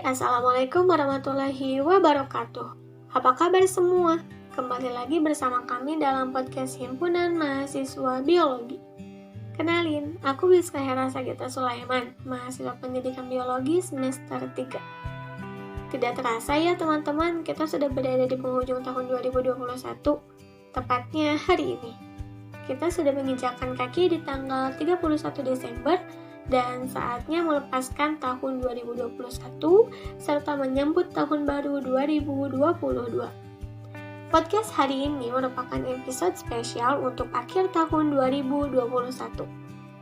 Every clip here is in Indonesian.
Assalamualaikum warahmatullahi wabarakatuh. Apa kabar semua? Kembali lagi bersama kami dalam podcast Himpunan Mahasiswa Biologi. Kenalin, aku Biska Hera Sagita Sulaiman, mahasiswa pendidikan biologi semester 3. Tidak terasa ya teman-teman, kita sudah berada di penghujung tahun 2021, tepatnya hari ini. Kita sudah menginjakkan kaki di tanggal 31 Desember dan saatnya melepaskan tahun 2021 serta menyambut tahun baru 2022. Podcast hari ini merupakan episode spesial untuk akhir tahun 2021.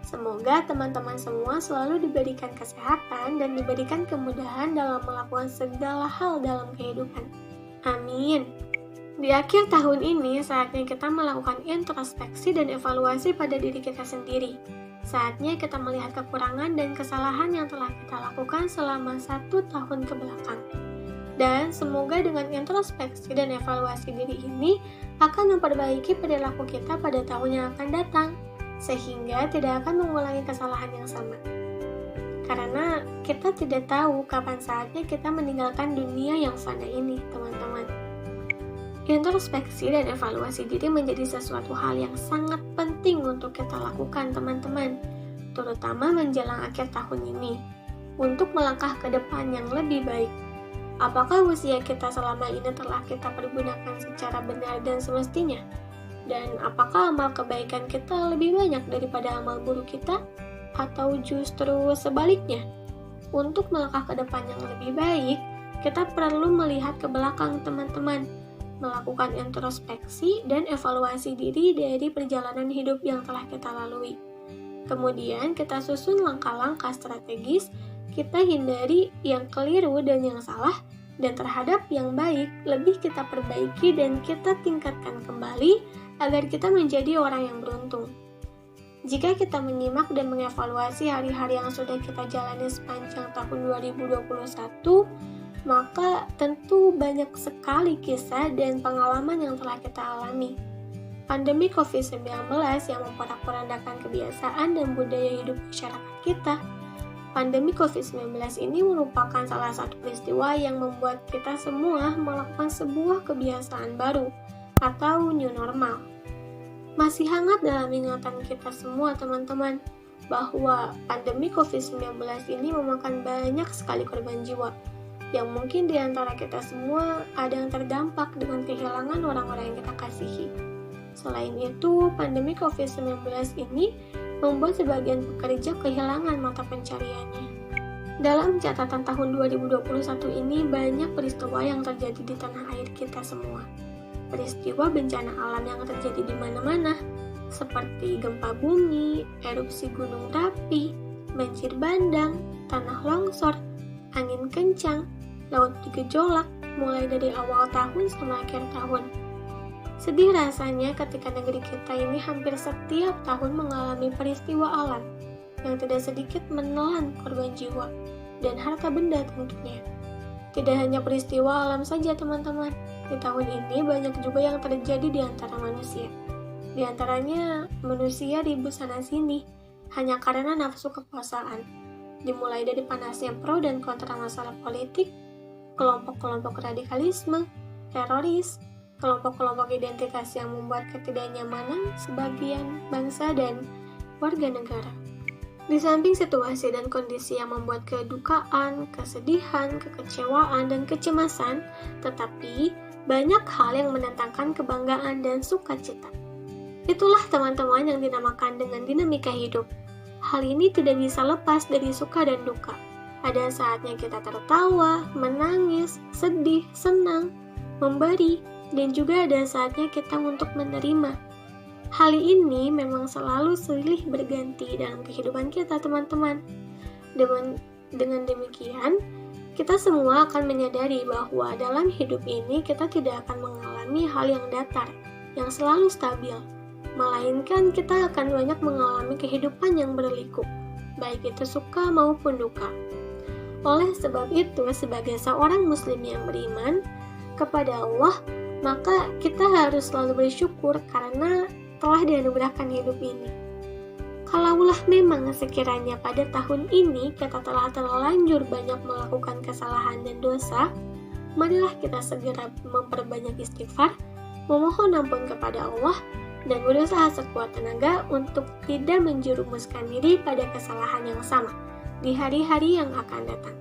Semoga teman-teman semua selalu diberikan kesehatan dan diberikan kemudahan dalam melakukan segala hal dalam kehidupan. Amin. Di akhir tahun ini, saatnya kita melakukan introspeksi dan evaluasi pada diri kita sendiri. Saatnya kita melihat kekurangan dan kesalahan yang telah kita lakukan selama 1 tahun ke belakang. Dan semoga dengan introspeksi dan evaluasi diri ini akan memperbaiki perilaku kita pada tahun yang akan datang, sehingga tidak akan mengulangi kesalahan yang sama. Karena kita tidak tahu kapan saatnya kita meninggalkan dunia yang fana ini, teman-teman. Introspeksi dan evaluasi diri menjadi sesuatu hal yang sangat penting untuk kita lakukan, teman-teman, terutama menjelang akhir tahun ini, untuk melangkah ke depan yang lebih baik. Apakah usia kita selama ini telah kita pergunakan secara benar dan semestinya? Dan apakah amal kebaikan kita lebih banyak daripada amal buruk kita? Atau justru sebaliknya? Untuk melangkah ke depan yang lebih baik, kita perlu melihat ke belakang, teman-teman, melakukan introspeksi dan evaluasi diri dari perjalanan hidup yang telah kita lalui. Kemudian kita susun langkah-langkah strategis, kita hindari yang keliru dan yang salah, dan terhadap yang baik lebih kita perbaiki dan kita tingkatkan kembali agar kita menjadi orang yang beruntung. Jika kita menyimak dan mengevaluasi hari-hari yang sudah kita jalani sepanjang tahun 2021, maka tentu banyak sekali kisah dan pengalaman yang telah kita alami. Pandemi COVID-19 yang memporak-porandakan kebiasaan dan budaya hidup masyarakat kita. Pandemi COVID-19 ini merupakan salah satu peristiwa yang membuat kita semua melakukan sebuah kebiasaan baru atau new normal. Masih hangat dalam ingatan kita semua, teman-teman, bahwa pandemi COVID-19 ini memakan banyak sekali korban jiwa, yang mungkin di antara kita semua ada yang terdampak dengan kehilangan orang-orang yang kita kasihi. Selain itu, pandemi COVID-19 ini membuat sebagian pekerja kehilangan mata pencariannya. Dalam catatan tahun 2021 ini banyak peristiwa yang terjadi di tanah air kita semua. Peristiwa bencana alam yang terjadi di mana-mana, seperti gempa bumi, erupsi gunung Merapi, banjir bandang, tanah longsor, angin kencang, laut bergejolak, mulai dari awal tahun sampai akhir tahun. Sedih rasanya ketika negeri kita ini hampir setiap tahun mengalami peristiwa alam yang tidak sedikit menelan korban jiwa dan harta benda tentunya. Tidak hanya peristiwa alam saja, teman-teman. Di tahun ini banyak juga yang terjadi di antara manusia. Di antaranya manusia ribut sana-sini hanya karena nafsu kekuasaan. Dimulai dari panasnya pro dan kontra masalah politik, kelompok-kelompok radikalisme, teroris, kelompok-kelompok identitas yang membuat ketidaknyamanan sebagian bangsa dan warga negara. Di samping situasi dan kondisi yang membuat kedukaan, kesedihan, kekecewaan, dan kecemasan, tetapi banyak hal yang mendatangkan kebanggaan dan sukacita. Itulah teman-teman yang dinamakan dengan dinamika hidup. Hal ini tidak bisa lepas dari suka dan duka. Ada saatnya kita tertawa, menangis, sedih, senang, memberi, dan juga ada saatnya kita untuk menerima. Hal ini memang selalu silih berganti dalam kehidupan kita, teman-teman. Dengan demikian, kita semua akan menyadari bahwa dalam hidup ini kita tidak akan mengalami hal yang datar, yang selalu stabil. Melainkan kita akan banyak mengalami kehidupan yang berliku, baik itu suka maupun duka. Oleh sebab itu, sebagai seorang muslim yang beriman kepada Allah, maka kita harus selalu bersyukur karena telah dianugerahkan hidup ini. Kalaulah memang sekiranya pada tahun ini kita telah terlanjur banyak melakukan kesalahan dan dosa, marilah kita segera memperbanyak istighfar, memohon ampun kepada Allah, dan berusaha sekuat tenaga untuk tidak menjerumuskan diri pada kesalahan yang sama di hari-hari yang akan datang.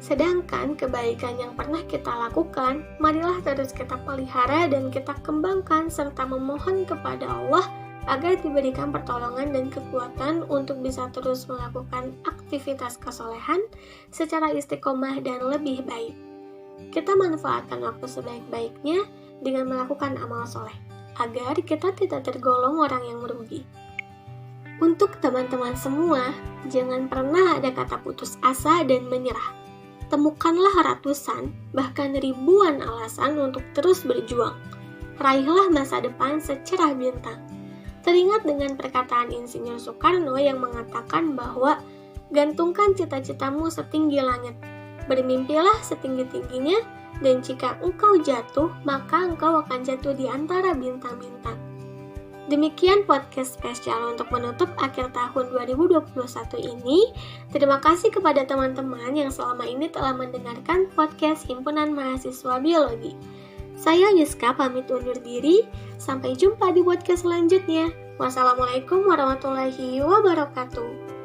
Sedangkan kebaikan yang pernah kita lakukan, marilah terus kita pelihara dan kita kembangkan serta memohon kepada Allah agar diberikan pertolongan dan kekuatan untuk bisa terus melakukan aktivitas kesolehan secara istiqomah dan lebih baik. Kita manfaatkan waktu sebaik-baiknya dengan melakukan amal soleh, agar kita tidak tergolong orang yang merugi. Untuk teman-teman semua, jangan pernah ada kata putus asa dan menyerah. Temukanlah ratusan, bahkan ribuan alasan untuk terus berjuang. Raihlah masa depan secerah bintang. Teringat dengan perkataan Insinyur Soekarno yang mengatakan bahwa gantungkan cita-citamu setinggi langit, bermimpilah setinggi-tingginya, dan jika engkau jatuh, maka engkau akan jatuh di antara bintang-bintang. Demikian podcast spesial untuk menutup akhir tahun 2021 ini. Terima kasih kepada teman-teman yang selama ini telah mendengarkan podcast Himpunan Mahasiswa Biologi. Saya Yuska pamit undur diri. Sampai jumpa di podcast selanjutnya. Wassalamualaikum warahmatullahi wabarakatuh.